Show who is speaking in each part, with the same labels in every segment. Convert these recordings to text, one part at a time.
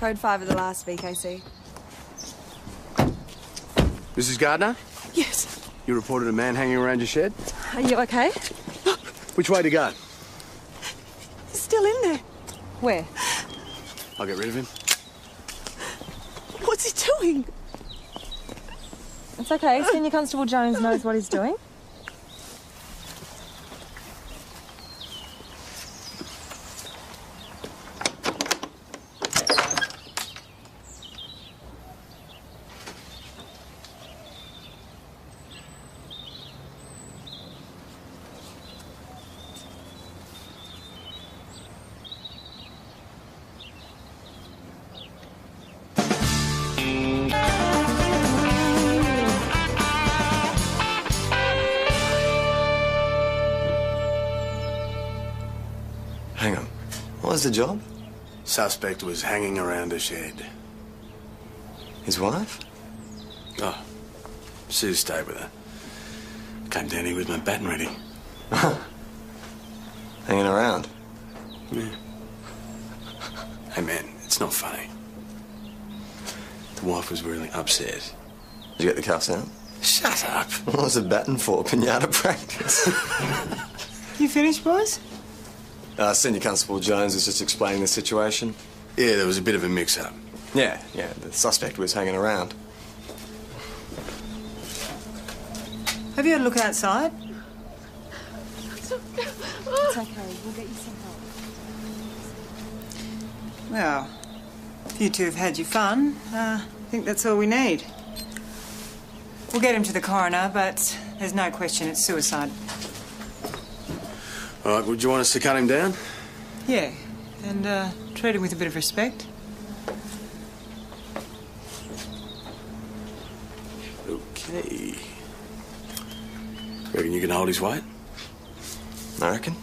Speaker 1: Code 5 of the last VKC.
Speaker 2: Mrs. Gardner?
Speaker 1: Yes.
Speaker 2: You reported a man hanging around your shed?
Speaker 1: Are you okay?
Speaker 2: Which way to go?
Speaker 1: He's still in there. Where?
Speaker 2: I'll get rid of him.
Speaker 1: What's he doing?
Speaker 3: It's okay. Senior Constable Jones knows what he's doing.
Speaker 4: Hang on. What was the job?
Speaker 2: Suspect was hanging around a shed.
Speaker 4: His wife?
Speaker 2: Oh, Sue stayed with her. Came down here with my baton ready.
Speaker 4: Hanging around?
Speaker 2: Yeah. Hey, man, it's not funny. The wife was really upset.
Speaker 4: Did you get the cuffs out?
Speaker 2: Shut up.
Speaker 4: What was the baton for? Pinata practice?
Speaker 5: You finished, boys?
Speaker 4: Senior Constable Jones was just explaining the situation.
Speaker 2: Yeah, there was a bit of a mix-up.
Speaker 4: Yeah, the suspect was hanging around.
Speaker 5: Have you had a look outside?
Speaker 3: It's okay. We'll get you some help.
Speaker 5: Well, if you two have had your fun, I think that's all we need. We'll get him to the coroner, but there's no question it's suicide.
Speaker 2: All right, would you want us to cut him down?
Speaker 5: Yeah, and treat him with a bit of respect.
Speaker 2: Okay. Reckon you can hold his weight?
Speaker 4: I reckon.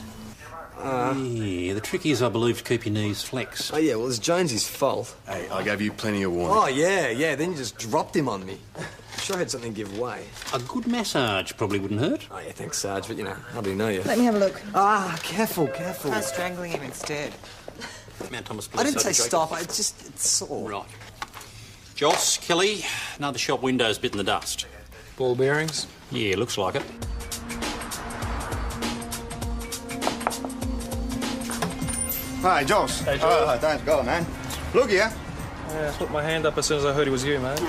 Speaker 6: Yeah, the trick is, I believe, to keep your knees flexed.
Speaker 4: Oh, yeah, well, it's Jonesy's fault.
Speaker 2: Hey, I gave you plenty of warning.
Speaker 4: Oh, yeah, then you just dropped him on me. Sure had something give way.
Speaker 6: A good massage probably wouldn't hurt.
Speaker 4: Oh, yeah, thanks, Sarge, but, how do you know you?
Speaker 3: Let me have a look.
Speaker 4: Careful.
Speaker 5: Try strangling him instead.
Speaker 6: Mount Thomas
Speaker 4: I
Speaker 6: Police
Speaker 4: didn't say
Speaker 6: Sergeant
Speaker 4: stop, it's sore.
Speaker 6: Right. Joss, Kelly, another shop window's bit in the dust.
Speaker 7: Ball bearings?
Speaker 6: Yeah, looks like it.
Speaker 8: Hi, Joss.
Speaker 7: Hey, Joss.
Speaker 8: Thanks, go, man. Look here.
Speaker 7: Yeah, I put my hand up as soon as I heard it was you, mate.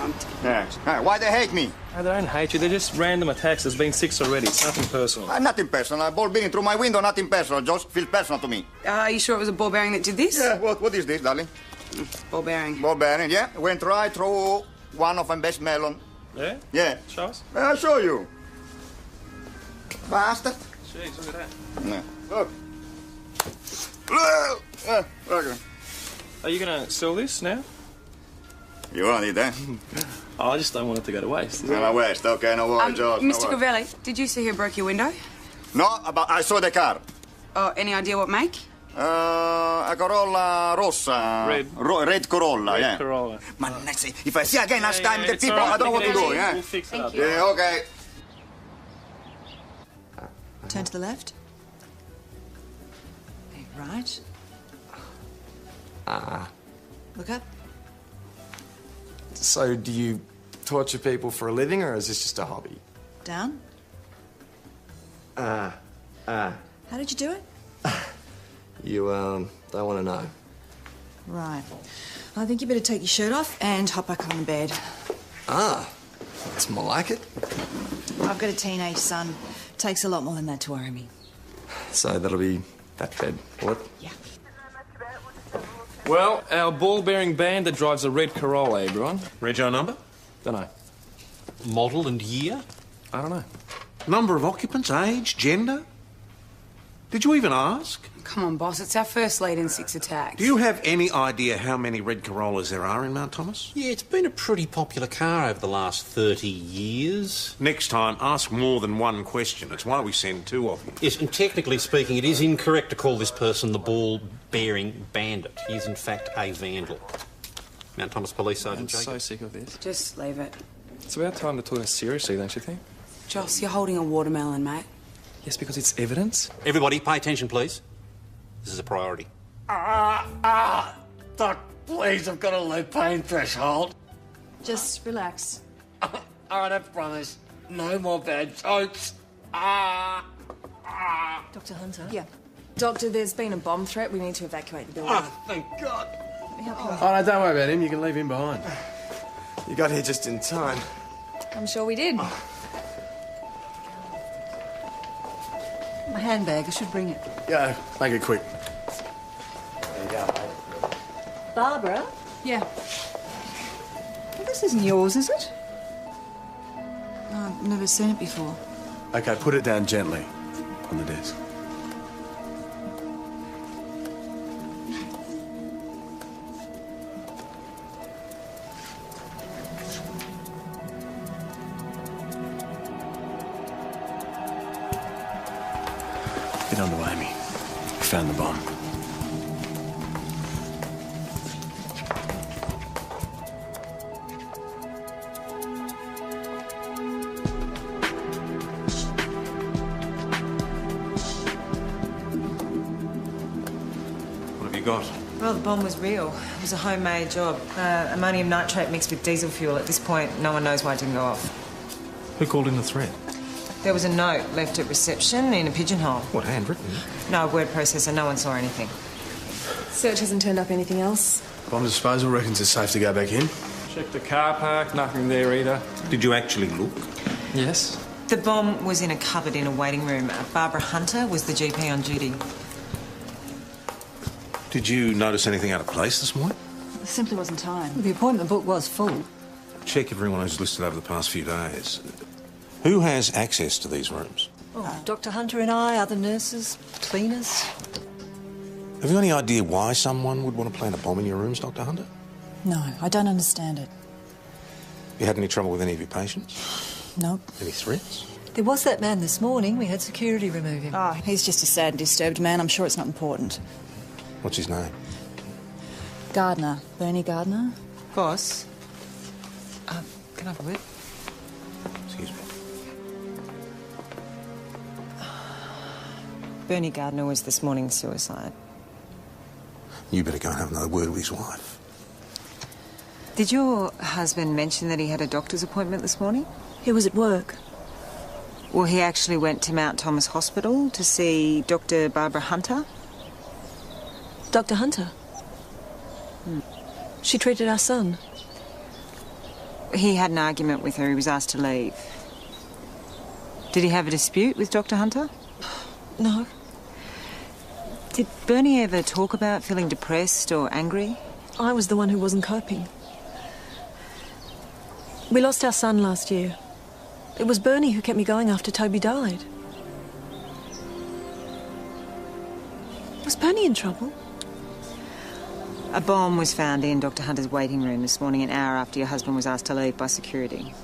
Speaker 8: Yeah. Hey, why they hate me?
Speaker 7: They don't hate you, they're just random attacks. There's been 6 already. It's nothing personal.
Speaker 8: Nothing personal. Ball bearing through my window, nothing personal. Joss, feels personal to me.
Speaker 9: Are you sure it was a ball bearing that did this?
Speaker 8: Yeah, what is this, darling?
Speaker 9: Ball bearing.
Speaker 8: Ball bearing, yeah. Went right through one of my best melon.
Speaker 7: Yeah?
Speaker 8: Yeah.
Speaker 7: Show us.
Speaker 8: I'll show you. Bastard.
Speaker 7: Jeez, look at that.
Speaker 8: Yeah. Look. Look.
Speaker 7: Are you going to sell this now?
Speaker 8: You want it, eh?
Speaker 7: Oh, I just don't want it to go to waste.
Speaker 8: No waste. Okay, no worries, Joss.
Speaker 9: Mr. Covelli, did you see who broke your window?
Speaker 8: No, but I saw the car.
Speaker 9: Oh, any idea what make?
Speaker 8: A Corolla Rossa. Red Corolla, yeah.
Speaker 7: Corolla.
Speaker 8: Man, if I see again last time the
Speaker 7: it's
Speaker 8: people,
Speaker 7: all right.
Speaker 8: I don't know what to do, yeah?
Speaker 7: We'll fix it up.
Speaker 8: Yeah, okay.
Speaker 5: Turn to the left. Right. Look up.
Speaker 4: So, do you torture people for a living, or is this just a hobby?
Speaker 5: Down. How did you do it?
Speaker 4: You, don't want to know.
Speaker 5: Right. I think you better take your shirt off and hop back on the bed.
Speaker 4: That's more like it.
Speaker 5: I've got a teenage son. Takes a lot more than that to worry me.
Speaker 4: So that'll be that bed, will it?
Speaker 5: Yeah.
Speaker 7: Well, our ball-bearing bandit drives a red Corolla, everyone.
Speaker 10: Rego number?
Speaker 7: Dunno.
Speaker 6: Model and year?
Speaker 7: I don't know.
Speaker 10: Number of occupants, age, gender? Did you even ask?
Speaker 9: Come on, boss, it's our first lead in 6 attacks.
Speaker 10: Do you have any idea how many red Corollas there are in Mount Thomas?
Speaker 6: Yeah, it's been a pretty popular car over the last 30 years.
Speaker 10: Next time, ask more than one question. It's why we send 2 of them.
Speaker 6: Yes, and technically speaking, it is incorrect to call this person the ball-bearing bandit. He is, in fact, a vandal. Mount Thomas Police Sergeant
Speaker 7: I'm
Speaker 6: Jacob.
Speaker 7: so sick of this.
Speaker 9: Just leave it.
Speaker 7: It's about time to talk this seriously, don't you think?
Speaker 9: Joss, you're holding a watermelon, mate.
Speaker 7: Yes, because it's evidence.
Speaker 6: Everybody, pay attention, please. This is a priority.
Speaker 11: please, I've got a low pain threshold.
Speaker 3: Just relax.
Speaker 11: All right, I promise. No more bad jokes.
Speaker 3: Dr. Hunter?
Speaker 1: Yeah.
Speaker 3: Doctor, there's been a bomb threat. We need to evacuate the building.
Speaker 11: Oh, thank God.
Speaker 3: Let me help you.
Speaker 2: Oh, no, don't worry about him. You can leave him behind.
Speaker 4: You got here just in time.
Speaker 3: I'm sure we did.
Speaker 1: My handbag, I should bring it.
Speaker 2: Go. Make it quick.
Speaker 4: There you go, mate.
Speaker 1: Barbara?
Speaker 3: Yeah.
Speaker 1: Well, this isn't yours, is it?
Speaker 3: I've never seen it before.
Speaker 2: Okay, put it down gently on the desk. Get underway, Amy. We found the bomb.
Speaker 10: What have you got?
Speaker 5: Well, the bomb was real. It was a homemade job. Ammonium nitrate mixed with diesel fuel. At this point, no one knows why it didn't go off.
Speaker 10: Who called in the threat?
Speaker 5: There was a note left at reception in a pigeonhole.
Speaker 10: What, handwritten?
Speaker 5: No word processor. No one saw anything.
Speaker 3: Search hasn't turned up anything else.
Speaker 2: Bomb disposal reckons it's safe to go back in.
Speaker 7: Check the car park, nothing there either.
Speaker 10: Did you actually look?
Speaker 7: Yes.
Speaker 5: The bomb was in a cupboard in a waiting room. Barbara Hunter was the GP on duty.
Speaker 10: Did you notice anything out of place this morning?
Speaker 3: There simply wasn't time.
Speaker 1: The appointment book was full.
Speaker 10: Check everyone who's listed over the past few days. Who has access to these rooms?
Speaker 1: Oh, Dr. Hunter and I, other nurses, cleaners.
Speaker 10: Have you any idea why someone would want to plant a bomb in your rooms, Dr. Hunter?
Speaker 3: No, I don't understand it.
Speaker 10: You had any trouble with any of your patients?
Speaker 3: Nope.
Speaker 10: Any threats?
Speaker 1: There was that man this morning. We had security remove him.
Speaker 3: Oh, he's just a sad and disturbed man. I'm sure it's not important.
Speaker 10: What's his name?
Speaker 3: Gardner. Bernie Gardner.
Speaker 5: Boss, can I have a word?
Speaker 10: Excuse me.
Speaker 5: Bernie Gardner was this morning's suicide.
Speaker 10: You better go and have another word with his wife.
Speaker 5: Did your husband mention that he had a doctor's appointment this morning?
Speaker 3: He was at work.
Speaker 5: Well, he actually went to Mount Thomas Hospital to see Dr. Barbara Hunter.
Speaker 3: Dr. Hunter? She treated our son.
Speaker 5: He had an argument with her. He was asked to leave. Did he have a dispute with Dr. Hunter?
Speaker 3: No.
Speaker 5: Did Bernie ever talk about feeling depressed or angry?
Speaker 3: I was the one who wasn't coping. We lost our son last year. It was Bernie who kept me going after Toby died. Was Bernie in trouble?
Speaker 5: A bomb was found in Dr. Hunter's waiting room this morning, an hour after your husband was asked to leave by security.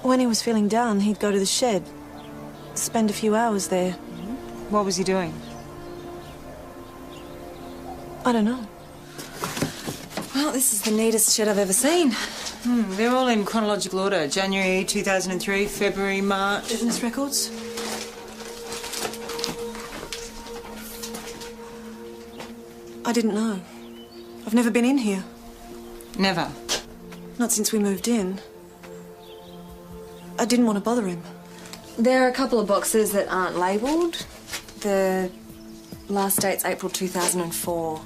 Speaker 3: When he was feeling down, he'd go to the shed, spend a few hours there.
Speaker 5: What was he doing?
Speaker 3: I don't know. Well, this is the neatest shed I've ever seen.
Speaker 5: They're all in chronological order. January 2003, February, March.
Speaker 3: Business records? I didn't know. I've never been in here.
Speaker 5: Never.
Speaker 3: Not since we moved in. I didn't want to bother him.
Speaker 12: There are a couple of boxes that aren't labelled. The last date's April 2004.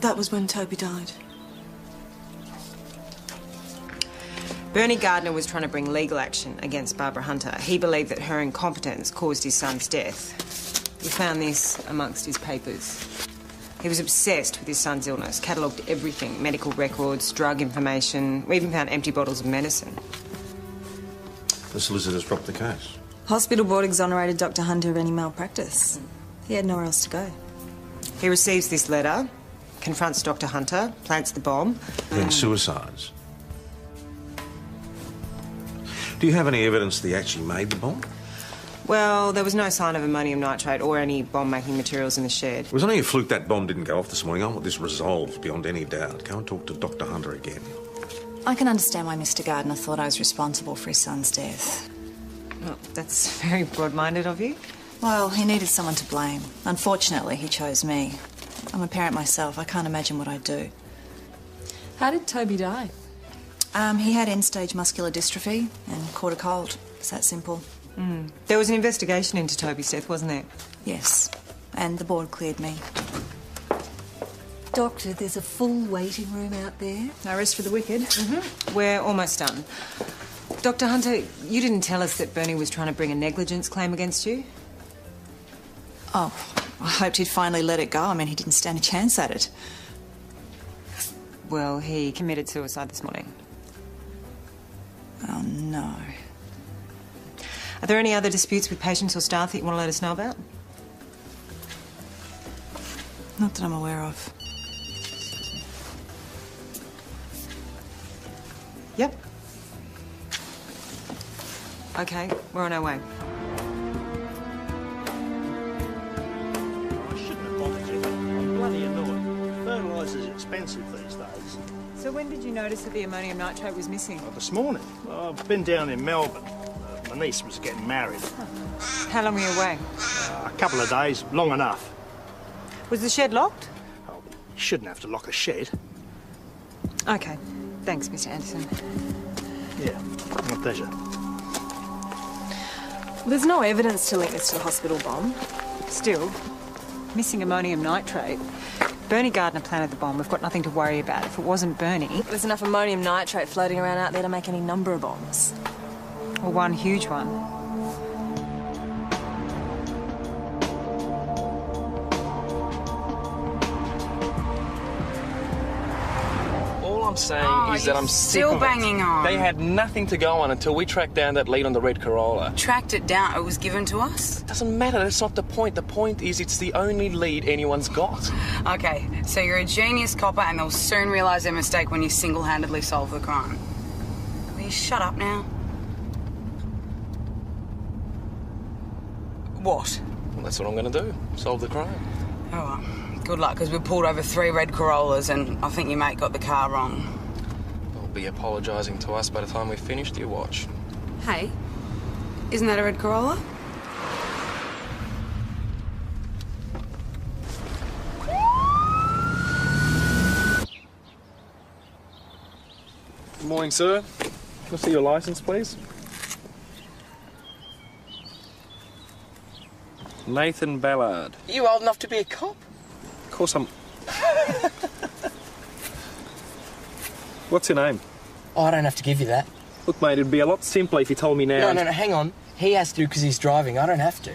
Speaker 3: That was when Toby died.
Speaker 5: Bernie Gardner was trying to bring legal action against Barbara Hunter. He believed that her incompetence caused his son's death. We found this amongst his papers. He was obsessed with his son's illness, catalogued everything, medical records, drug information. We even found empty bottles of medicine.
Speaker 10: The solicitors dropped the case.
Speaker 3: Hospital board exonerated Dr. Hunter of any malpractice. He had nowhere else to go.
Speaker 5: He receives this letter, confronts Dr. Hunter, plants the bomb.
Speaker 10: Then suicides. Do you have any evidence that he actually made the bomb?
Speaker 5: Well, there was no sign of ammonium nitrate or any bomb-making materials in the shed.
Speaker 10: It was only a fluke that bomb didn't go off this morning. I want this resolved beyond any doubt. Go and talk to Dr. Hunter again.
Speaker 3: I can understand why Mr. Gardner thought I was responsible for his son's death.
Speaker 5: Well, that's very broad-minded of you.
Speaker 3: Well, he needed someone to blame. Unfortunately, he chose me.
Speaker 1: I'm a parent myself. I can't imagine what I'd do.
Speaker 12: How did Toby die?
Speaker 1: He had end-stage muscular dystrophy and caught a cold. It's that simple.
Speaker 5: There was an investigation into Toby's death, wasn't there?
Speaker 1: Yes, and the board cleared me.
Speaker 3: Doctor, there's a full waiting room out there.
Speaker 1: No rest for the wicked.
Speaker 5: We're almost done. Dr. Hunter, you didn't tell us that Bernie was trying to bring a negligence claim against you?
Speaker 1: Oh, I hoped he'd finally let it go. I mean, he didn't stand a chance at it.
Speaker 5: Well, he committed suicide this morning.
Speaker 1: Oh, no.
Speaker 5: Are there any other disputes with patients or staff that you want to let us know about?
Speaker 1: Not that I'm aware of.
Speaker 5: Yep. Okay, we're on our way.
Speaker 13: I shouldn't have bothered you, but I'm bloody annoyed. Fertiliser's expensive these days.
Speaker 5: So when did you notice that the ammonium nitrate was missing?
Speaker 13: Oh, this morning. I've been down in Melbourne. My niece was getting married.
Speaker 5: How long were you away?
Speaker 13: A couple of days, long enough.
Speaker 5: Was the shed locked?
Speaker 13: Oh, you shouldn't have to lock a shed.
Speaker 5: Okay. Thanks, Mr. Anderson.
Speaker 13: Yeah, my pleasure.
Speaker 12: There's no evidence to link this to the hospital bomb.
Speaker 5: Still, missing ammonium nitrate. Bernie Gardner planted the bomb. We've got nothing to worry about. If it wasn't Bernie...
Speaker 12: There's enough ammonium nitrate floating around out there to make any number of bombs.
Speaker 5: Or one huge one.
Speaker 7: All I'm saying is that I'm sick of
Speaker 9: still banging on.
Speaker 7: They had nothing to go on until we tracked down that lead on the red Corolla.
Speaker 9: Tracked it down. It was given to us.
Speaker 7: Doesn't matter. That's not the point. The point is it's the only lead anyone's got.
Speaker 9: Okay, so you're a genius copper and they'll soon realise their mistake when you single-handedly solve the crime. Will you shut up now? What?
Speaker 7: Well, that's what I'm going to do. Solve the crime.
Speaker 9: Oh, well. Good luck, because we pulled over 3 red Corollas and I think your mate got the car wrong.
Speaker 7: They'll be apologising to us by the time we've finished, you watch.
Speaker 9: Hey, isn't that a red Corolla?
Speaker 7: Good morning, sir. Can I see your licence, please? Nathan Ballard.
Speaker 11: Are you old enough to be a cop?
Speaker 7: Of course I'm... What's your name?
Speaker 11: Oh, I don't have to give you that.
Speaker 7: Look, mate, it'd be a lot simpler if you told me now.
Speaker 11: No, hang on. He has to because he's driving. I don't have to.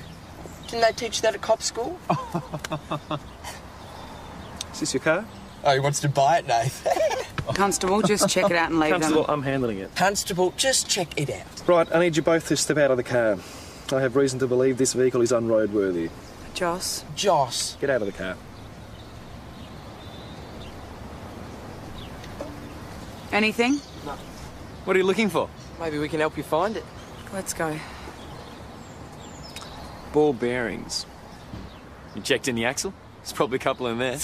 Speaker 11: Didn't they teach you that at cop school?
Speaker 7: Is this your car?
Speaker 11: Oh, he wants to buy it, Nath.
Speaker 9: Constable, just check it out and leave
Speaker 7: Constable,
Speaker 9: them.
Speaker 7: I'm handling it.
Speaker 11: Constable, just check it out.
Speaker 7: Right, I need you both to step out of the car. I have reason to believe this vehicle is unroadworthy.
Speaker 9: Joss.
Speaker 11: Joss.
Speaker 7: Get out of the car.
Speaker 9: Anything?
Speaker 11: No.
Speaker 14: What are you looking for?
Speaker 11: Maybe we can help you find it.
Speaker 9: Let's go.
Speaker 14: Ball bearings. You checked in the axle? There's probably a couple in there.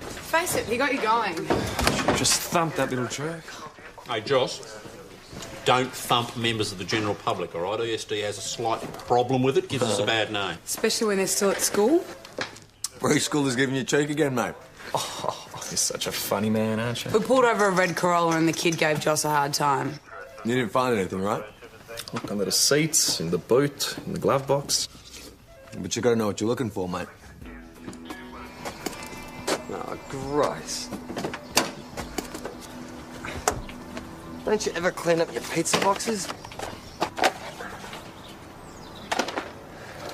Speaker 9: Face it, he got you going.
Speaker 14: Just thump that little jerk.
Speaker 6: Hey, Joss, don't thump members of the general public, all right? ESD has a slight problem with it, gives us a bad name.
Speaker 9: Especially when they're still at school.
Speaker 4: Rogue school is giving you cheek again, mate.
Speaker 14: Oh, you're such a funny man, aren't you?
Speaker 9: We pulled over a red Corolla and the kid gave Joss a hard time.
Speaker 4: You didn't find anything, right?
Speaker 7: Look under the seats, in the boot, in the glove box.
Speaker 4: But you gotta know what you're looking for, mate.
Speaker 11: Oh, gross. Don't you ever clean up your pizza boxes?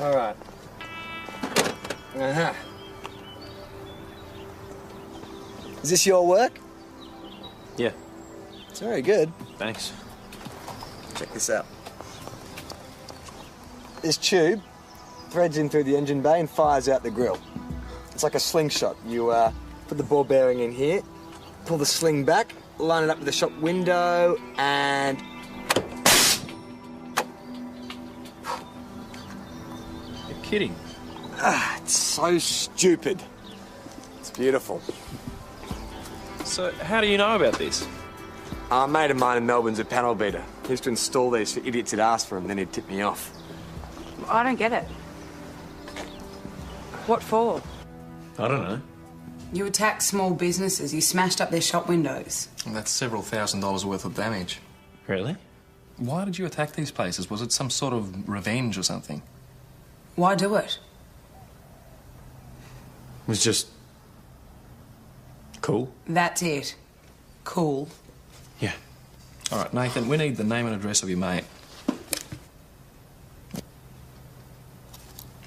Speaker 4: All right. Uh-huh. Is this your work?
Speaker 7: Yeah.
Speaker 4: It's very good.
Speaker 7: Thanks.
Speaker 4: Check this out. This tube threads in through the engine bay and fires out the grill. It's like a slingshot. You put the ball bearing in here, pull the sling back, line it up with the shop window, and...
Speaker 14: You're kidding.
Speaker 4: Ah, it's so stupid. It's beautiful.
Speaker 7: So, how do you know about this?
Speaker 4: A mate of mine in Melbourne's a panel beater. He used to install these for idiots that asked for them, then he'd tip me off.
Speaker 9: I don't get it. What for?
Speaker 14: I don't know.
Speaker 9: You attacked small businesses. You smashed up their shop windows.
Speaker 15: And that's several $1,000s worth of damage.
Speaker 14: Really?
Speaker 15: Why did you attack these places? Was it some sort of revenge or something?
Speaker 9: Why do it?
Speaker 2: It was just cool.
Speaker 9: That's it. Cool.
Speaker 2: Yeah.
Speaker 15: All right, Nathan, we need the name and address of your mate.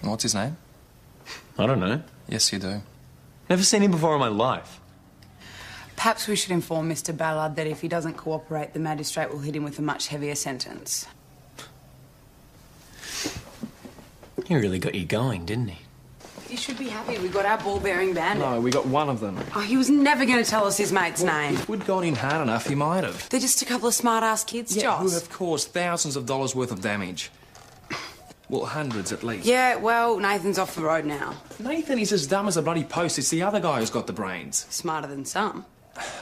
Speaker 15: What's his name?
Speaker 14: I don't know.
Speaker 15: Yes, you do.
Speaker 14: Never seen him before in my life.
Speaker 9: Perhaps we should inform Mr. Ballard that if he doesn't cooperate, the magistrate will hit him with a much heavier sentence.
Speaker 14: He really got you going, didn't he?
Speaker 9: You should be happy we got our ball-bearing bandit.
Speaker 15: No, we got one of them.
Speaker 9: Oh, he was never going to tell us his mate's name.
Speaker 15: If we'd gone in hard enough, he might have.
Speaker 9: They're just a couple of smart-ass kids,
Speaker 15: Yeah,
Speaker 9: Joss.
Speaker 15: who have caused thousands of dollars worth of damage. Well, hundreds at least.
Speaker 9: Yeah, well, Nathan's off the road now.
Speaker 15: Nathan is as dumb as a bloody post. It's the other guy who's got the brains.
Speaker 9: Smarter than some.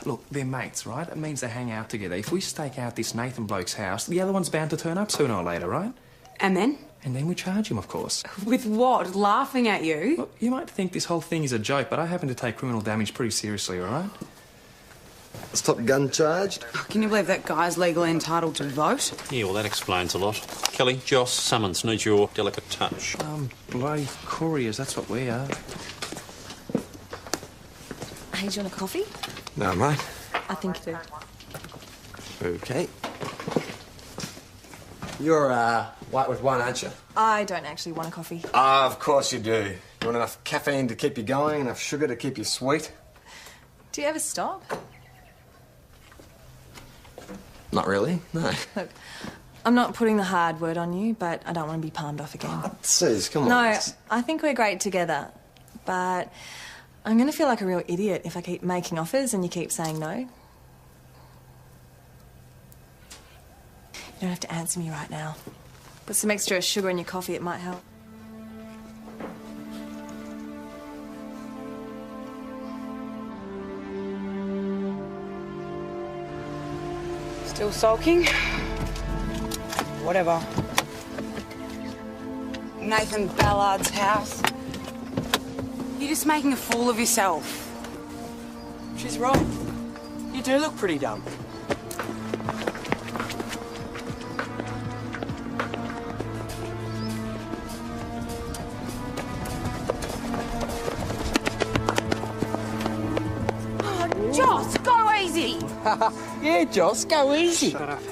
Speaker 15: Look, they're mates, right? It means they hang out together. If we stake out this Nathan bloke's house, the other one's bound to turn up sooner or later, right?
Speaker 9: And then?
Speaker 15: And then we charge him, of course.
Speaker 9: With what? Laughing at you?
Speaker 15: Look, you might think this whole thing is a joke, but I happen to take criminal damage pretty seriously, all right?
Speaker 4: Stop gun charged.
Speaker 9: Oh, can you believe that guy's legally entitled to vote?
Speaker 6: Yeah, well, that explains a lot. Kelly, Joss, summons needs your delicate touch.
Speaker 15: Bloody couriers, that's what we are.
Speaker 12: Hey, do you want a coffee?
Speaker 4: No, mate.
Speaker 12: I think you do.
Speaker 4: Okay. You're, white with one, aren't you?
Speaker 12: I don't actually want a coffee.
Speaker 4: Of course you do. You want enough caffeine to keep you going, enough sugar to keep you sweet?
Speaker 12: Do you ever stop?
Speaker 4: Not really, no.
Speaker 12: Look, I'm not putting the hard word on you, but I don't want to be palmed off again.
Speaker 4: Suze, come on.
Speaker 12: No, I think we're great together, but I'm going to feel like a real idiot if I keep making offers and you keep saying no. You don't have to answer me right now. Put some extra sugar in your coffee, it might help.
Speaker 9: Still sulking? Whatever. Nathan Ballard's house. You're just making a fool of yourself.
Speaker 11: She's right. You do look pretty dumb.
Speaker 9: Oh, Joss, go easy!
Speaker 11: Yeah, Joss, go easy.
Speaker 15: Shut up.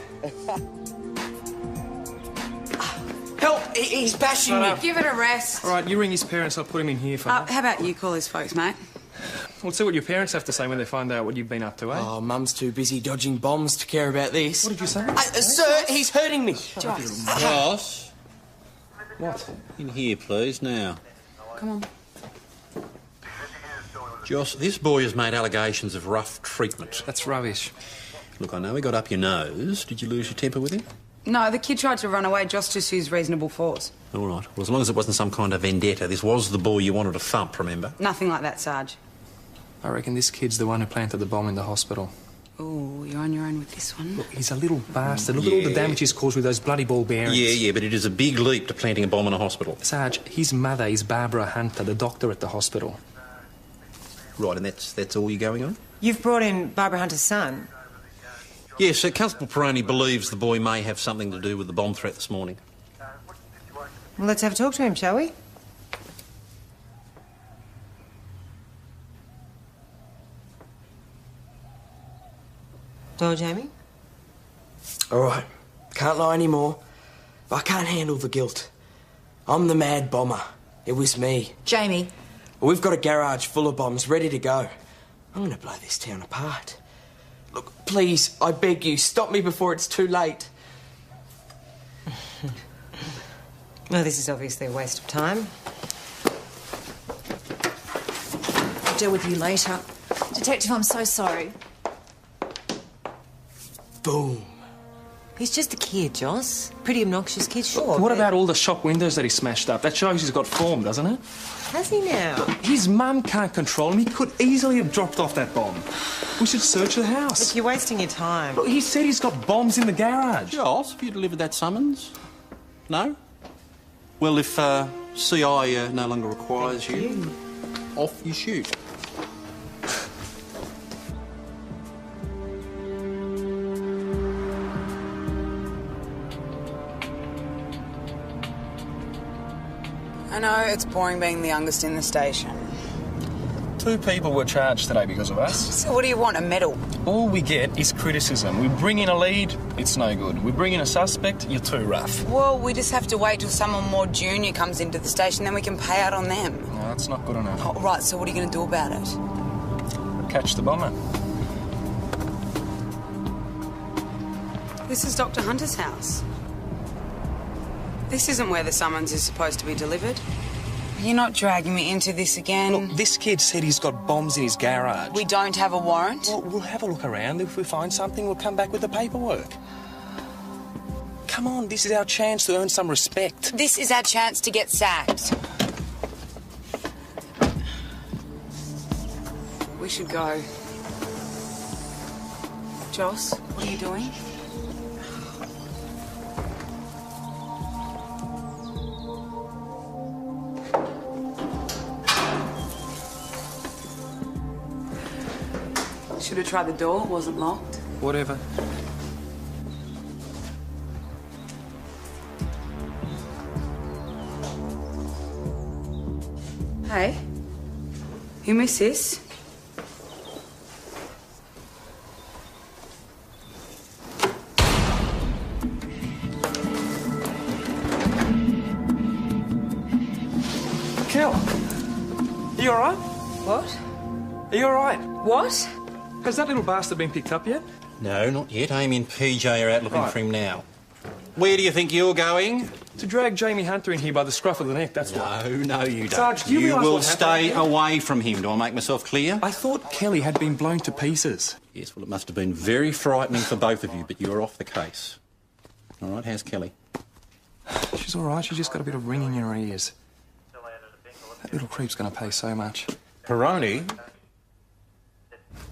Speaker 11: Help! He's bashing me.
Speaker 9: Give it a rest.
Speaker 15: All right, you ring his parents, I'll put him in here for
Speaker 9: How about you call his folks, mate?
Speaker 15: We'll see what your parents have to say when they find out what you've been up to, eh?
Speaker 11: Oh, Mum's too busy dodging bombs to care about this.
Speaker 15: What did you say?
Speaker 11: Sir, he's hurting me.
Speaker 6: Joss?
Speaker 15: What?
Speaker 6: In here, please, now.
Speaker 9: Come on.
Speaker 6: Joss, this boy has made allegations of rough treatment.
Speaker 15: That's rubbish.
Speaker 6: Look, I know he got up your nose. Did you lose your temper with him?
Speaker 9: No, the kid tried to run away. Joss just used reasonable force.
Speaker 6: All right. Well, as long as it wasn't some kind of vendetta, this was the boy you wanted to thump, remember?
Speaker 9: Nothing like that, Sarge.
Speaker 15: I reckon this kid's the one who planted the bomb in the hospital.
Speaker 9: Ooh, you're on your own with this one.
Speaker 15: Look, he's a little bastard. Look at all the damage he's caused with those bloody ball bearings.
Speaker 6: Yeah, but it is a big leap to planting a bomb in a hospital.
Speaker 15: Sarge, his mother is Barbara Hunter, the doctor at the hospital.
Speaker 6: Right, and that's all you're going on?
Speaker 5: You've brought in Barbara Hunter's son.
Speaker 6: Yes, Constable Peroni believes the boy may have something to do with the bomb threat this morning.
Speaker 5: Well, let's have a talk to him, shall we? Well, Jamie?
Speaker 11: All right. Can't lie anymore. I can't handle the guilt. I'm the mad bomber. It was me.
Speaker 1: Jamie.
Speaker 11: We've got a garage full of bombs ready to go. I'm going to blow this town apart. Look, please, I beg you, stop me before it's too late.
Speaker 5: Well, this is obviously a waste of time.
Speaker 1: I'll deal with you later. Detective, I'm so sorry.
Speaker 11: Boom.
Speaker 5: He's just a kid, Joss. Pretty obnoxious kid, sure.
Speaker 15: What
Speaker 5: but-
Speaker 15: about all the shop windows that he smashed up? That shows he's got form, doesn't it?
Speaker 5: Has he now?
Speaker 15: His mum can't control him. He could easily have dropped off that bomb. We should search the house.
Speaker 5: Look, you're wasting your time.
Speaker 15: Look, he said he's got bombs in the garage.
Speaker 6: Joss, have you delivered that summons? No? Well, if CI no longer requires you. Off you shoot.
Speaker 9: I know, it's boring being the youngest in the station.
Speaker 7: 2 people were charged today because of us.
Speaker 9: So what do you want, a medal?
Speaker 7: All we get is criticism. We bring in a lead, it's no good. We bring in a suspect, you're too rough.
Speaker 9: Well, we just have to wait till someone more junior comes into the station, then we can pay out on them.
Speaker 7: No, that's not good enough.
Speaker 9: Oh, right, so what are you going to do about it?
Speaker 7: Catch the bomber.
Speaker 9: This is Dr. Hunter's house. This isn't where the summons is supposed to be delivered. You're not dragging me into this again.
Speaker 7: Look, this kid said he's got bombs in his garage.
Speaker 9: We don't have a warrant?
Speaker 7: Well, we'll have a look around. If we find something, we'll come back with the paperwork. Come on, this is our chance to earn some respect.
Speaker 9: This is our chance to get sacked. We should go. Joss, what are you doing? Should have tried the door, it wasn't locked.
Speaker 7: Whatever.
Speaker 9: Hey, you miss this?
Speaker 7: Kel, are you alright?
Speaker 9: What?
Speaker 7: Are you alright?
Speaker 9: What?
Speaker 7: Has that little bastard been picked up yet?
Speaker 6: No, not yet. Amy and PJ are out looking for him now. Where do you think you're going?
Speaker 7: To drag Jamie Hunter in here by the scruff of the neck, that's
Speaker 6: what. No, you don't.
Speaker 7: Sarge, do you realise
Speaker 6: will
Speaker 7: what
Speaker 6: stay
Speaker 7: happened?
Speaker 6: away from him. Do I make myself clear?
Speaker 7: I thought Kelly had been blown to pieces.
Speaker 6: Yes, well, it must have been very frightening for both of you, but you're off the case. All right, how's Kelly?
Speaker 7: She's all right. She's just got a bit of ringing in her ears. That little creep's going to pay so much.
Speaker 10: Peroni,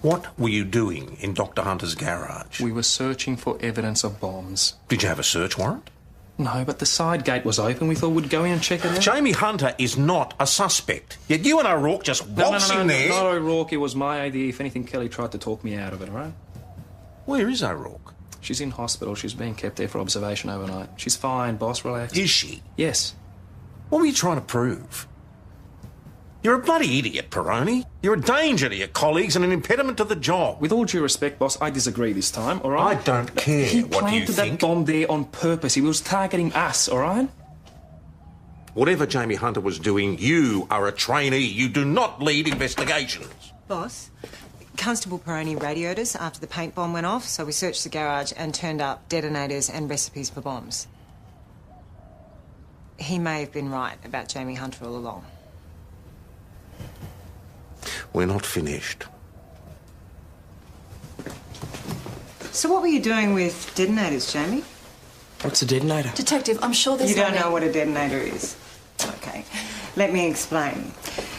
Speaker 10: what were you doing in Dr. Hunter's garage?
Speaker 7: We were searching for evidence of bombs.
Speaker 10: Did you have a search warrant?
Speaker 7: No, but the side gate was open. We thought we'd go in and check it out.
Speaker 10: Jamie Hunter is not a suspect. Yet you and O'Rourke just waltz in there.
Speaker 7: Not O'Rourke. It was my idea. If anything, Kelly tried to talk me out of it, all right?
Speaker 10: Where is O'Rourke?
Speaker 7: She's in hospital. She's being kept there for observation overnight. She's fine, boss. Relax.
Speaker 10: Is she?
Speaker 7: Yes.
Speaker 10: What were you trying to prove? You're a bloody idiot, Peroni. You're a danger to your colleagues and an impediment to the job.
Speaker 7: With all due respect, boss, I disagree this time, all right?
Speaker 10: I don't care
Speaker 7: He
Speaker 10: what you
Speaker 7: planted
Speaker 10: think.
Speaker 7: that bomb there on purpose. He was targeting us, all right?
Speaker 10: Whatever Jamie Hunter was doing, you are a trainee. You do not lead investigations.
Speaker 5: Boss, Constable Peroni radioed us after the paint bomb went off, so we searched the garage and turned up detonators and recipes for bombs. He may have been right about Jamie Hunter all along.
Speaker 10: We're not finished.
Speaker 5: So what were you doing with detonators, Jamie?
Speaker 11: What's a detonator?
Speaker 1: Detective, I'm sure there's
Speaker 5: You don't
Speaker 1: no
Speaker 5: know what a detonator is. Okay, let me explain.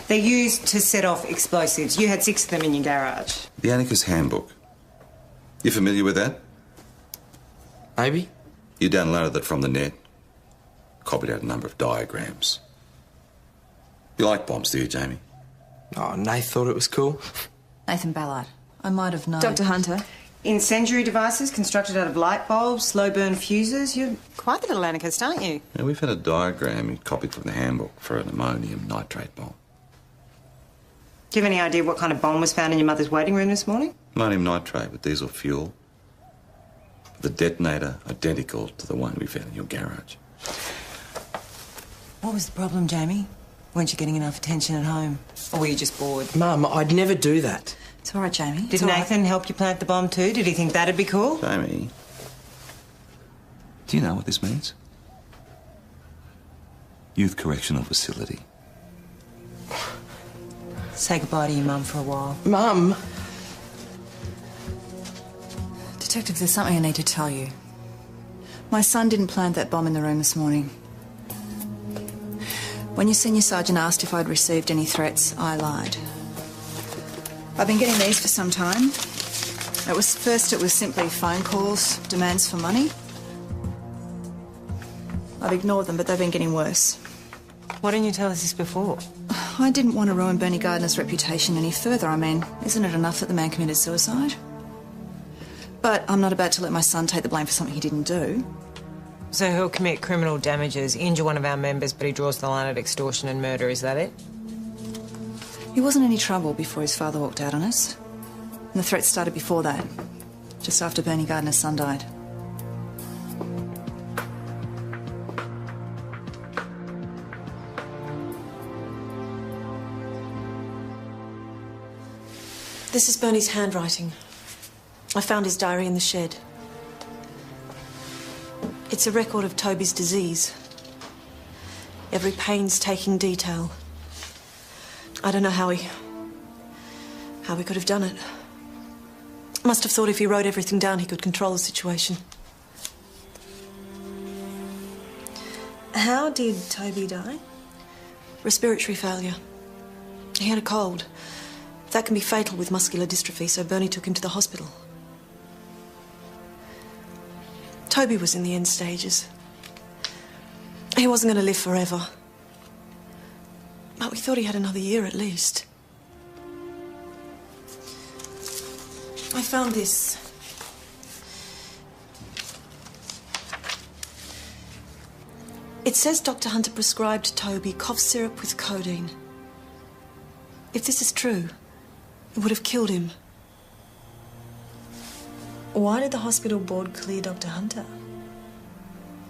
Speaker 5: They're used to set off explosives. You had 6 of them in your garage.
Speaker 16: The Anarchist Handbook. You familiar with that?
Speaker 11: Maybe.
Speaker 16: You downloaded it from the net. Copied out a number of diagrams. You like bombs, do you, Jamie?
Speaker 11: Oh, Nath thought it was cool.
Speaker 1: Nathan Ballard. I might have known.
Speaker 12: Dr. Hunter.
Speaker 5: Incendiary devices constructed out of light bulbs, slow burn fuses. You're quite the little anarchist, aren't you?
Speaker 16: Yeah, we've had a diagram copied from the handbook for an ammonium nitrate bomb.
Speaker 5: Do you have any idea what kind of bomb was found in your mother's waiting room this morning?
Speaker 16: Ammonium nitrate with diesel fuel. The detonator identical to the one we found in your garage.
Speaker 5: What was the problem, Jamie? Weren't you getting enough attention at home? Or were you just bored?
Speaker 11: Mum, I'd never do that.
Speaker 1: It's all right, Jamie.
Speaker 5: Did Nathan help you plant the bomb too? Did he think that'd be cool?
Speaker 16: Jamie, do you know what this means? Youth Correctional Facility.
Speaker 5: Say goodbye to your mum for a while.
Speaker 11: Mum!
Speaker 1: Detective, there's something I need to tell you. My son didn't plant that bomb in the room this morning. When your senior sergeant asked if I'd received any threats, I lied. I've been getting these for some time. It was simply phone calls, demands for money. I've ignored them, but they've been getting worse.
Speaker 5: Why didn't you tell us this before?
Speaker 1: I didn't want to ruin Bernie Gardner's reputation any further. I mean, isn't it enough that the man committed suicide? But I'm not about to let my son take the blame for something he didn't do.
Speaker 5: So he'll commit criminal damages, injure one of our members, but he draws the line at extortion and murder, is that it?
Speaker 1: He wasn't any trouble before his father walked out on us. And the threats started before that, just after Bernie Gardner's son died.
Speaker 17: This is Bernie's handwriting. I found his diary in the shed. It's a record of Toby's disease. Every painstaking detail. I don't know how he could have done it. Must have thought if he wrote everything down, he could control the situation.
Speaker 12: How did Toby die?
Speaker 17: Respiratory failure. He had a cold. That can be fatal with muscular dystrophy, so Bernie took him to the hospital. Toby was in the end stages. He wasn't going to live forever. But we thought he had another year at least. I found this. It says Dr. Hunter prescribed Toby cough syrup with codeine. If this is true, it would have killed him.
Speaker 12: Why did the hospital board clear Dr. Hunter?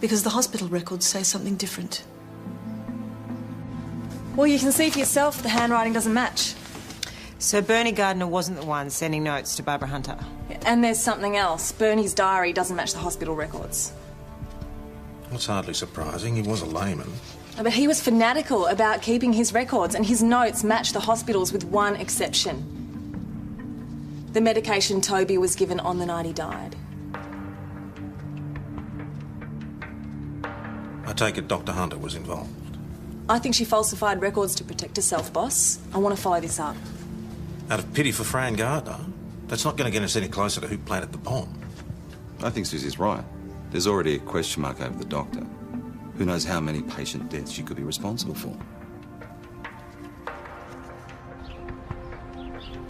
Speaker 17: Because the hospital records say something different.
Speaker 12: Well, you can see for yourself the handwriting doesn't match.
Speaker 5: So Bernie Gardner wasn't the one sending notes to Barbara Hunter?
Speaker 12: And there's something else. Bernie's diary doesn't match the hospital records.
Speaker 10: That's hardly surprising. He was a layman.
Speaker 12: But he was fanatical about keeping his records, and his notes match the hospital's with one exception. The medication Toby was given on the night he died.
Speaker 10: I take it Dr. Hunter was involved.
Speaker 12: I think she falsified records to protect herself, boss. I want to follow this up.
Speaker 10: Out of pity for Fran Gardner, that's not going to get us any closer to who planted the bomb.
Speaker 16: I think Susie's right. There's already a question mark over the doctor. Who knows how many patient deaths she could be responsible for?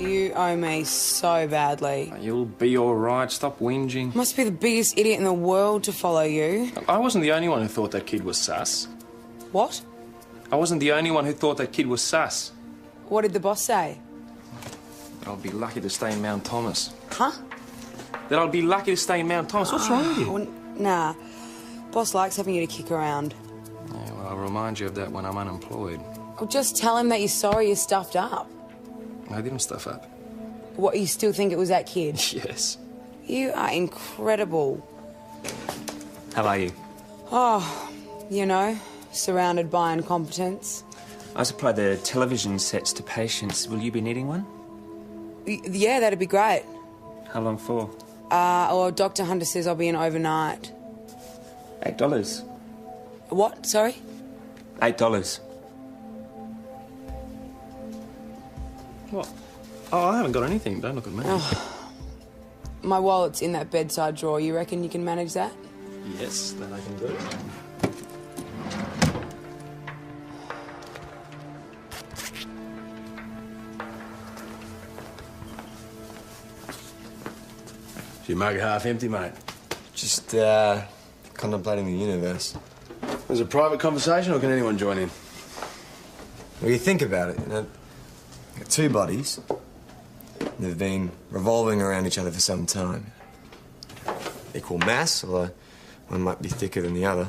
Speaker 9: You owe me so badly.
Speaker 15: You'll be all right. Stop whinging.
Speaker 9: Must be the biggest idiot in the world to follow you.
Speaker 15: I wasn't the only one who thought that kid was sus.
Speaker 9: What?
Speaker 15: I wasn't the only one who thought that kid was sus.
Speaker 9: What did the boss say?
Speaker 15: That I'll be lucky to stay in Mount Thomas.
Speaker 9: Huh?
Speaker 15: That I'll be lucky to stay in Mount Thomas. What's wrong with you?
Speaker 9: Well, nah. Boss likes having you to kick around.
Speaker 15: Yeah, well, I'll remind you of that when I'm unemployed.
Speaker 9: Well, just tell him that you're sorry you stuffed up.
Speaker 15: I didn't stuff up.
Speaker 9: What, you still think it was that kid?
Speaker 15: Yes.
Speaker 9: You are incredible.
Speaker 14: How are you?
Speaker 9: Oh, you know, surrounded by incompetence.
Speaker 14: I supply the television sets to patients. Will you be needing one?
Speaker 9: Yeah, that'd be great.
Speaker 14: How long for?
Speaker 9: Well, Dr. Hunter says I'll be in overnight.
Speaker 14: $8.
Speaker 9: What? Sorry?
Speaker 14: $8.
Speaker 15: What? Oh, I haven't got anything. Don't look at me.
Speaker 9: Oh, my wallet's in that bedside drawer. You reckon you can manage that?
Speaker 15: Yes, that I can do.
Speaker 2: Is your mug half empty, mate?
Speaker 4: Just, contemplating the universe.
Speaker 2: Is it a private conversation or can anyone join in?
Speaker 4: Well, you think about it, you know, got two bodies. They've been revolving around each other for some time. Equal mass, although one might be thicker than the other.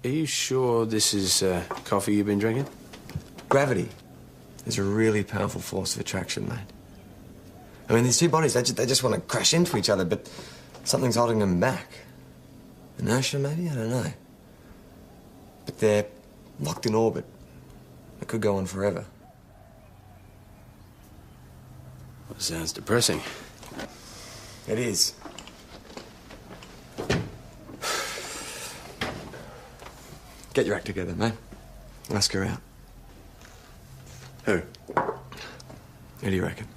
Speaker 2: Are you sure this is coffee you've been drinking?
Speaker 4: Gravity is a really powerful force of attraction, mate. I mean, these two bodies, they just want to crash into each other, but something's holding them back. Inertia, maybe? I don't know. But they're locked in orbit. It could go on forever.
Speaker 2: Well, sounds depressing.
Speaker 4: It is. Get your act together, mate. Ask her out.
Speaker 2: Who?
Speaker 4: Who do you reckon?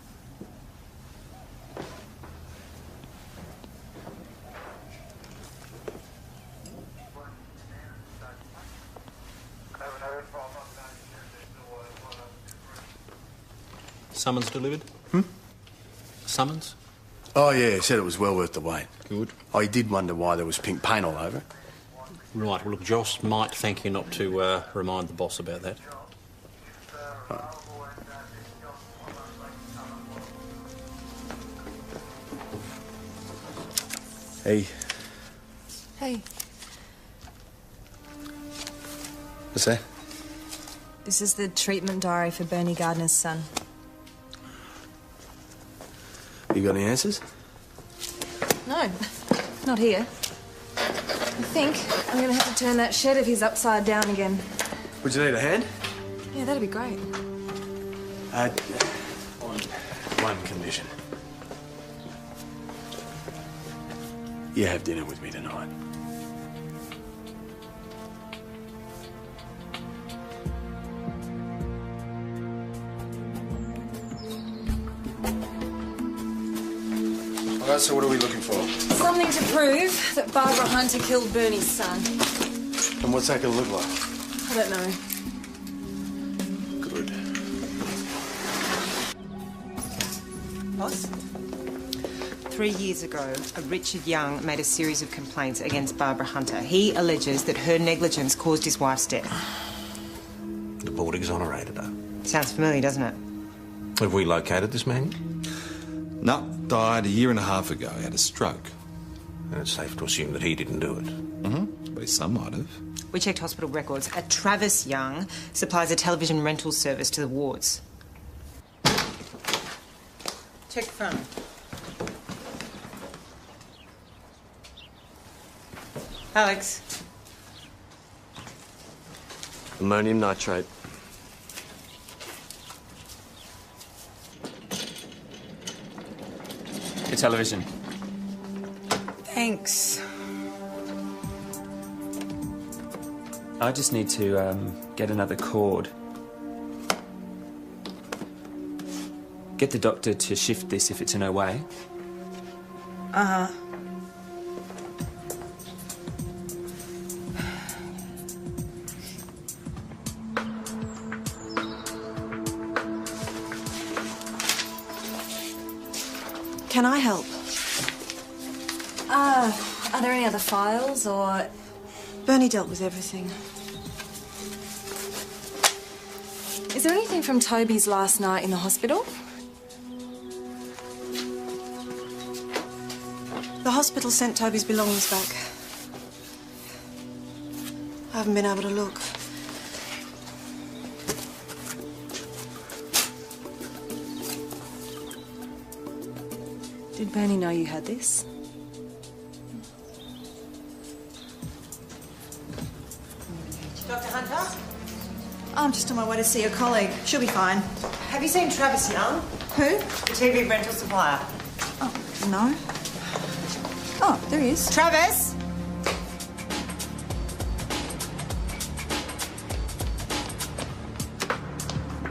Speaker 6: Summons delivered? Summons?
Speaker 2: Oh, yeah, he said it was well worth the wait.
Speaker 6: Good.
Speaker 2: Oh, he did wonder why there was pink paint all over it.
Speaker 6: Right, well, look, Joss might thank you not to remind the boss about that.
Speaker 2: Hey,
Speaker 1: Hey,
Speaker 2: what's that?
Speaker 1: this is the treatment diary for Bernie Gardner's son.
Speaker 2: You got any answers?
Speaker 1: No, not here. I think I'm going to have to turn that shed of his upside down again.
Speaker 2: Would you need a hand?
Speaker 1: Yeah, that'd be great.
Speaker 2: On one condition. You have dinner with me tonight. All right, so what are we looking for?
Speaker 1: Something to prove that Barbara Hunter killed Bernie's son.
Speaker 2: And what's that going to look like?
Speaker 1: I don't know.
Speaker 2: Good.
Speaker 5: Boss? 3 years ago, Richard Young made a series of complaints against Barbara Hunter. He alleges that her negligence caused his wife's death.
Speaker 10: The board exonerated her.
Speaker 5: Sounds familiar, doesn't it?
Speaker 10: Have we located this man?
Speaker 16: No, died a year and a half ago. He had a stroke.
Speaker 10: And it's safe to assume that he didn't do it.
Speaker 16: But his son might have.
Speaker 5: We checked hospital records. A Travis Young supplies a television rental service to the wards. Check the phone. Alex.
Speaker 2: Ammonium nitrate.
Speaker 14: Your television.
Speaker 5: Thanks.
Speaker 14: I just need to get another cord. Get the doctor to shift this if it's in her way.
Speaker 5: Uh-huh.
Speaker 1: Can I help? Are there any other files or...
Speaker 17: Bernie dealt with everything.
Speaker 1: Is there anything from Toby's last night in the hospital?
Speaker 17: The hospital sent Toby's belongings back. I haven't been able to look.
Speaker 1: Did Bernie know you had this?
Speaker 5: Dr. Hunter?
Speaker 1: I'm just on my way to see a colleague. She'll be fine.
Speaker 5: Have you seen Travis Young?
Speaker 1: Who?
Speaker 5: The TV rental supplier.
Speaker 1: Oh, no. Oh, there he is.
Speaker 5: Travis!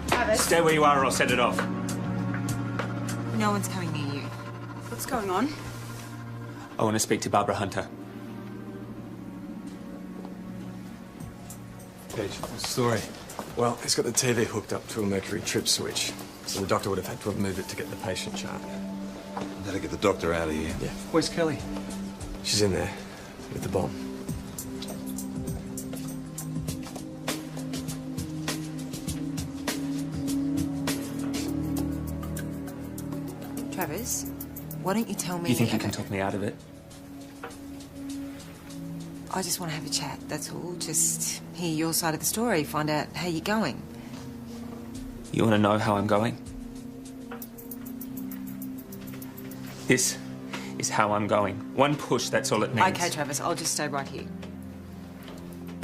Speaker 5: Travis?
Speaker 14: Stay where you are or I'll set it off.
Speaker 5: No one's coming near you.
Speaker 9: What's going on?
Speaker 14: I want to speak to Barbara Hunter.
Speaker 4: Paige, what's the story? Well, he's got the TV hooked up to a mercury trip switch, so the doctor would have had to have moved it to get the patient chart.
Speaker 16: Better get the doctor out of here.
Speaker 4: Yeah.
Speaker 14: Where's Kelly?
Speaker 4: She's in there with the bomb.
Speaker 5: Travis, why don't you tell me...
Speaker 14: You think you can talk me out of it?
Speaker 5: I just want to have a chat, that's all. Just hear your side of the story, find out how you're going.
Speaker 14: You want to know how I'm going? This is how I'm going. One push, that's all it needs.
Speaker 5: Okay, Travis, I'll just stay right here.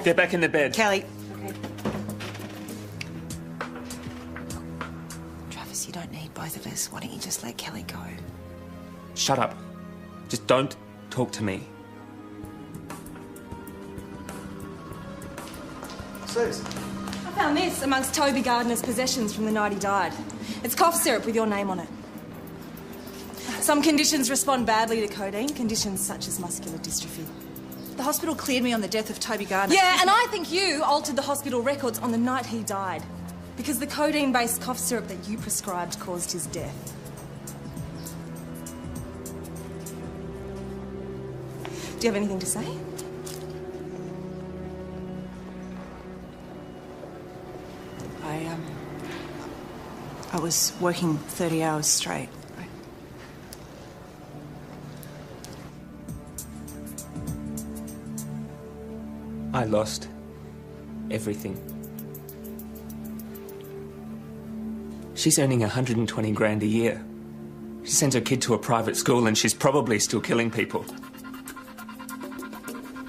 Speaker 14: Get back in the bed.
Speaker 5: Kelly. Okay. Travis, you don't need both of us. Why don't you just let Kelly go?
Speaker 14: Shut up. Just don't talk to me.
Speaker 4: Suze.
Speaker 12: I found this amongst Toby Gardner's possessions from the night he died. It's cough syrup with your name on it. Some conditions respond badly to codeine, conditions such as muscular dystrophy.
Speaker 1: The hospital cleared me on the death of Toby Gardner.
Speaker 12: Yeah, and I think you altered the hospital records on the night he died. Because the codeine-based cough syrup that you prescribed caused his death. Do you have anything to say?
Speaker 1: I was working 30 hours straight.
Speaker 11: I lost everything. She's earning 120 grand a year. She sends her kid to a private school and she's probably still killing people.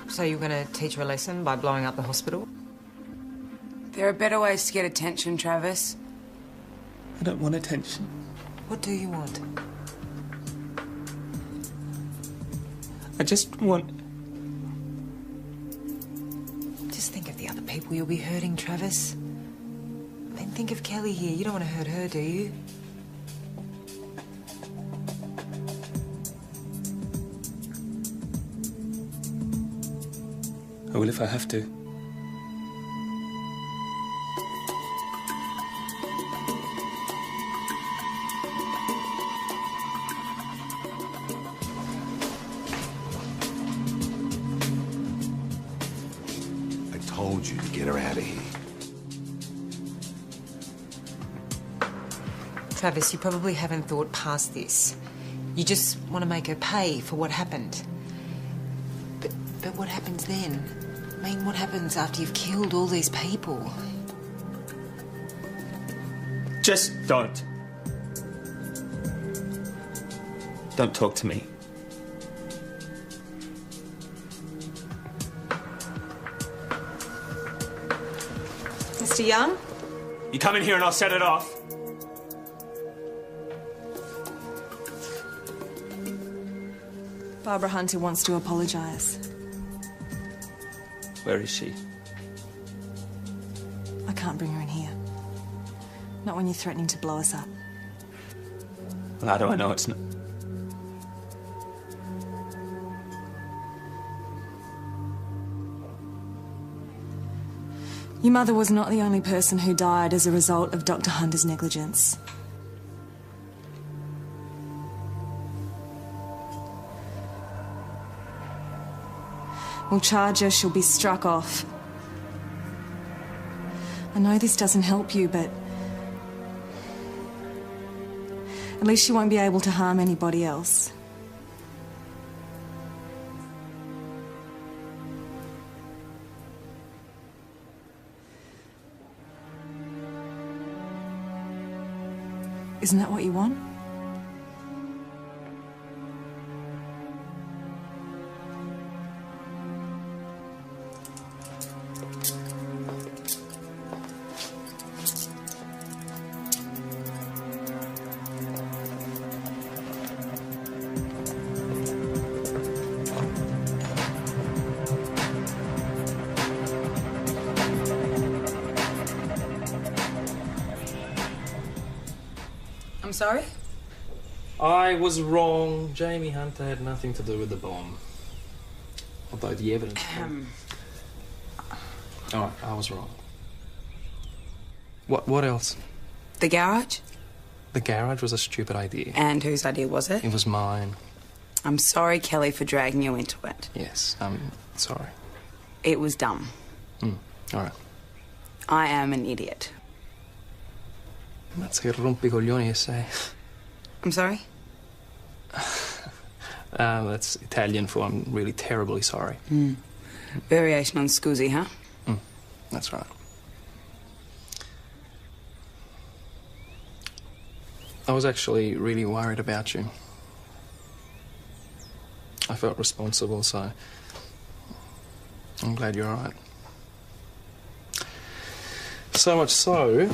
Speaker 5: So you're going to teach her a lesson by blowing up the hospital?
Speaker 9: There are better ways to get attention, Travis.
Speaker 11: I don't want attention.
Speaker 5: What do you want?
Speaker 11: I just want...
Speaker 5: Just think of the other people you'll be hurting, Travis. I mean, think of Kelly here. You don't want to hurt her, do you?
Speaker 11: I will if I have to.
Speaker 10: I told you to get her out of here.
Speaker 5: Travis, you probably haven't thought past this. You just want to make her pay for what happened. But what happens then? I mean, what happens after you've killed all these people?
Speaker 11: Just don't. Don't talk to me.
Speaker 1: Mr. Young?
Speaker 11: You come in here and I'll set it off.
Speaker 12: Barbara Hunter wants to apologise.
Speaker 11: Where is she?
Speaker 12: I can't bring her in here. Not when you're threatening to blow us up.
Speaker 11: Well, how do I know it's not?
Speaker 12: Your mother was not the only person who died as a result of Dr. Hunter's negligence. We'll charge her, she'll be struck off. I know this doesn't help you, but at least she won't be able to harm anybody else. Isn't that what you want?
Speaker 9: I'm sorry?
Speaker 15: I was wrong. Jamie Hunter had nothing to do with the bomb. Although the evidence... Oh, I was wrong. What else?
Speaker 9: The garage?
Speaker 15: The garage was a stupid idea.
Speaker 9: And whose idea was it?
Speaker 15: It was mine.
Speaker 9: I'm sorry, Kelly, for dragging you into it.
Speaker 15: Yes, I'm sorry.
Speaker 9: It was dumb.
Speaker 15: All right.
Speaker 9: I am an idiot.
Speaker 15: Mazza che rompicoglioni you say.
Speaker 9: I'm sorry?
Speaker 15: That's Italian for I'm really terribly sorry.
Speaker 9: Variation on scusi, huh?
Speaker 15: That's right. I was actually really worried about you. I felt responsible, so I'm glad you're all right. So much so,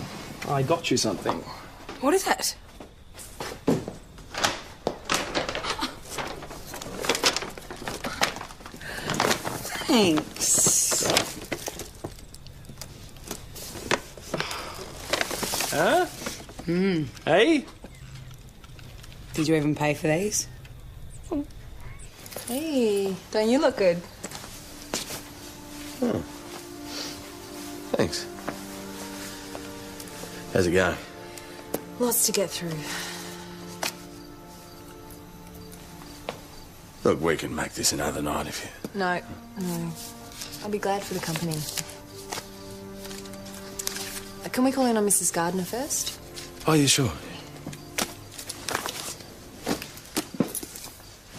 Speaker 15: I got you something.
Speaker 9: What is it? Thanks.
Speaker 15: Huh? Hey?
Speaker 9: Did you even pay for these?
Speaker 1: Hey, don't you look good?
Speaker 2: Oh. Thanks. How's it going?
Speaker 12: Lots to get through.
Speaker 2: Look, we can make this another night if you...
Speaker 12: No. I'll be glad for the company. Can we call in on Mrs. Gardner first?
Speaker 2: Oh, yeah, sure.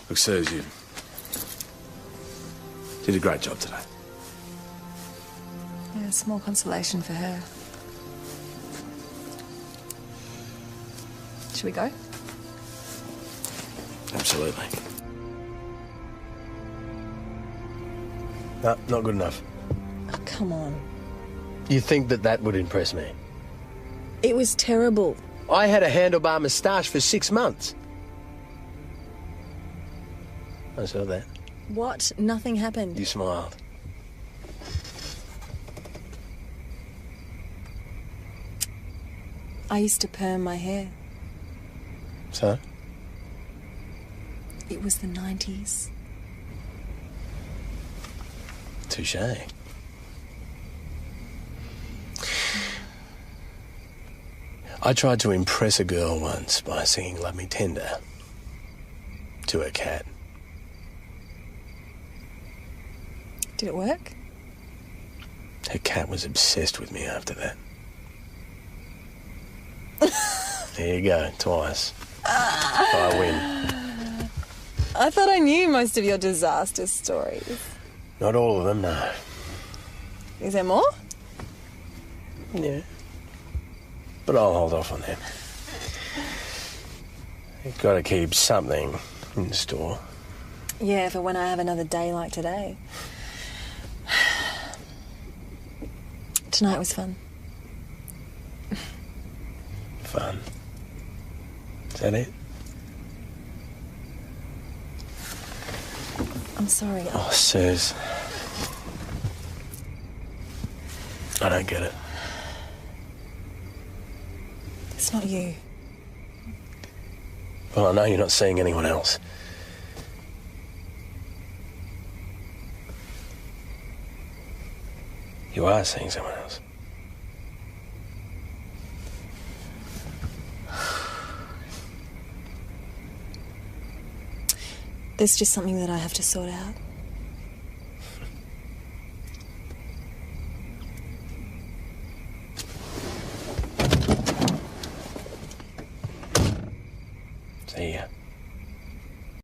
Speaker 2: Look, Sirs, you did a great job today.
Speaker 12: Yeah, small consolation for her. Should we go?
Speaker 2: Absolutely.
Speaker 18: No, not good enough.
Speaker 12: Oh, come on.
Speaker 18: You think that would impress me?
Speaker 12: It was terrible.
Speaker 18: I had a handlebar moustache for 6 months. I saw that.
Speaker 12: What? Nothing happened.
Speaker 18: You smiled.
Speaker 12: I used to perm my hair.
Speaker 18: So?
Speaker 12: It was the 90s.
Speaker 18: Touché. I tried to impress a girl once by singing Love Me Tender to her cat.
Speaker 12: Did it work?
Speaker 18: Her cat was obsessed with me after that. There you go, twice. I win.
Speaker 12: I thought I knew most of your disaster stories.
Speaker 18: Not all of them, no.
Speaker 12: Is there more?
Speaker 18: Yeah. But I'll hold off on that. You've got to keep something in store.
Speaker 12: Yeah, for when I have another day like today. Tonight was fun.
Speaker 18: Fun. Is that it?
Speaker 12: I'm sorry.
Speaker 18: Oh, Sirs. I don't get it.
Speaker 12: It's not you.
Speaker 18: Well, I know you're not seeing anyone else. You are seeing someone else.
Speaker 12: There's just something that I have to sort out.